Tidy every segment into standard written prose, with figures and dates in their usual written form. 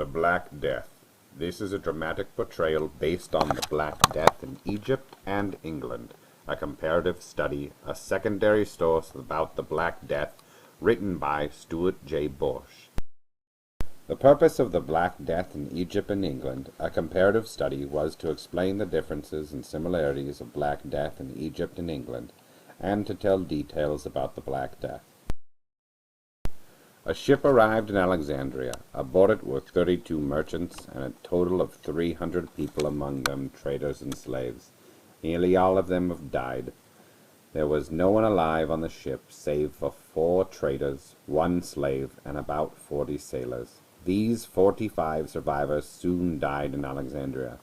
The Black Death. This is a dramatic portrayal based on the Black Death in Egypt and England, a comparative study, a secondary source about the Black Death, written by Stuart J. Borsch. The purpose of the Black Death in Egypt and England, a comparative study, was to explain the differences and similarities of Black Death in Egypt and England, and to tell details about the Black Death. A ship arrived in Alexandria. Aboard it were 32 merchants and a total of 300 people, among them traders and slaves. Nearly all of them have died. There was no one alive on the ship save for 4 traders, 1 slave, and about 40 sailors. These 45 survivors soon died in Alexandria.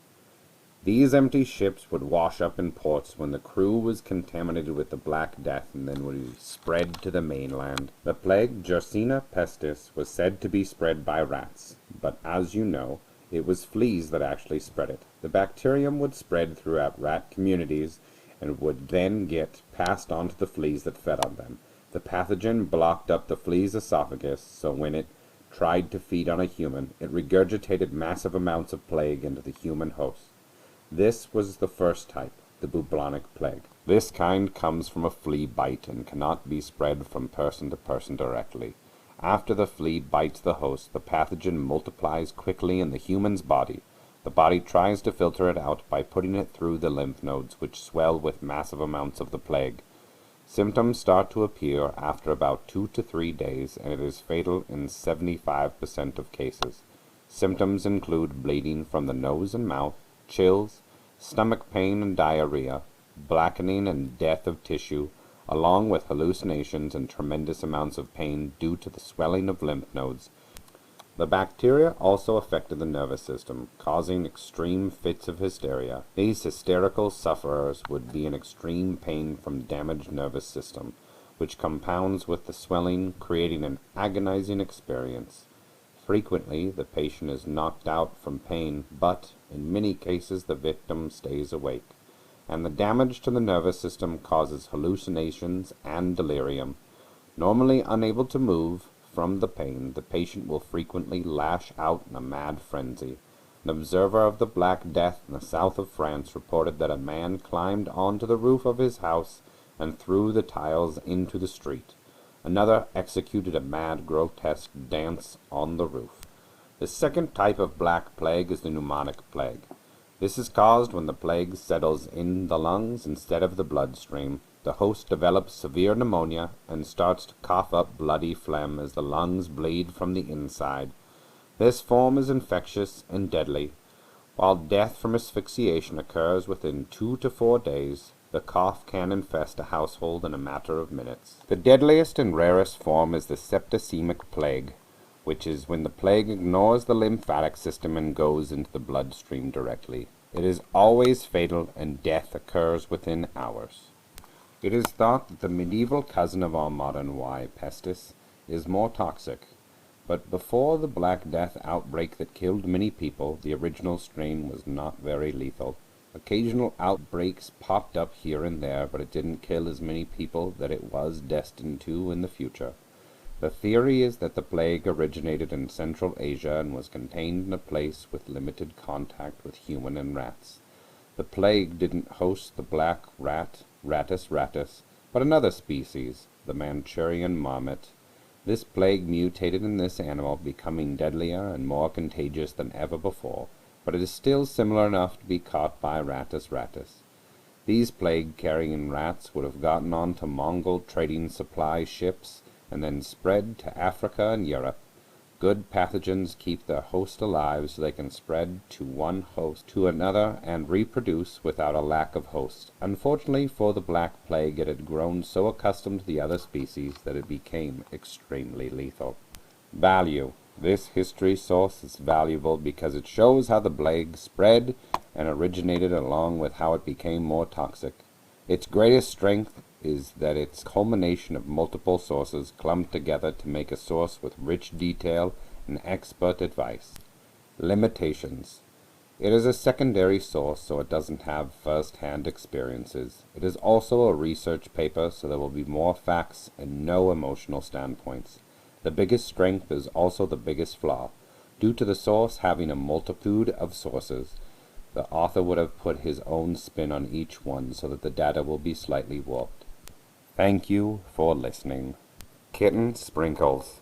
These empty ships would wash up in ports when the crew was contaminated with the Black Death and then would be spread to the mainland. The plague, Yersinia pestis, was said to be spread by rats, but as you know, it was fleas that actually spread it. The bacterium would spread throughout rat communities and would then get passed on to the fleas that fed on them. The pathogen blocked up the flea's esophagus, so when it tried to feed on a human, it regurgitated massive amounts of plague into the human host. This was the first type, the bubonic plague. This kind comes from a flea bite and cannot be spread from person to person directly. After the flea bites the host, the pathogen multiplies quickly in the human's body. The body tries to filter it out by putting it through the lymph nodes, which swell with massive amounts of the plague. Symptoms start to appear after about 2 to 3 days, and it is fatal in 75% of cases. Symptoms include bleeding from the nose and mouth, chills, stomach pain and diarrhea, blackening and death of tissue, along with hallucinations and tremendous amounts of pain due to the swelling of lymph nodes. The bacteria also affected the nervous system, causing extreme fits of hysteria. These hysterical sufferers would be in extreme pain from damaged nervous system, which compounds with the swelling, creating an agonizing experience. Frequently, the patient is knocked out from pain, but in many cases the victim stays awake, and the damage to the nervous system causes hallucinations and delirium. Normally unable to move from the pain, the patient will frequently lash out in a mad frenzy. An observer of the Black Death in the south of France reported that a man climbed onto the roof of his house and threw the tiles into the street. Another executed a mad, grotesque dance on the roof. The second type of black plague is the pneumonic plague. This is caused when the plague settles in the lungs instead of the bloodstream. The host develops severe pneumonia and starts to cough up bloody phlegm as the lungs bleed from the inside. This form is infectious and deadly. While death from asphyxiation occurs within 2 to 4 days, the cough can infest a household in a matter of minutes. The deadliest and rarest form is the septicemic plague, which is when the plague ignores the lymphatic system and goes into the bloodstream directly. It is always fatal, and death occurs within hours. It is thought that the medieval cousin of our modern Y. pestis is more toxic, but before the Black Death outbreak that killed many people, the original strain was not very lethal. Occasional outbreaks popped up here and there, but it didn't kill as many people that it was destined to in the future. The theory is that the plague originated in Central Asia and was contained in a place with limited contact with human and rats. The plague didn't host the black rat, Rattus rattus, but another species, the Manchurian marmot. This plague mutated in this animal, becoming deadlier and more contagious than ever before, but it is still similar enough to be caught by Rattus rattus. These plague-carrying rats would have gotten onto Mongol trading supply ships and then spread to Africa and Europe. Good pathogens keep their host alive so they can spread to one host to another and reproduce without a lack of hosts. Unfortunately for the Black Plague, it had grown so accustomed to the other species that it became extremely lethal. Value. This history source is valuable because it shows how the plague spread and originated, along with how it became more toxic. Its greatest strength is that its culmination of multiple sources clumped together to make a source with rich detail and expert advice. Limitations. It is a secondary source, so it doesn't have first-hand experiences. It is also a research paper, so there will be more facts and no emotional standpoints. The biggest strength is also the biggest flaw. Due to the source having a multitude of sources, the author would have put his own spin on each one so that the data will be slightly warped. Thank you for listening. Kitten Sprinkles.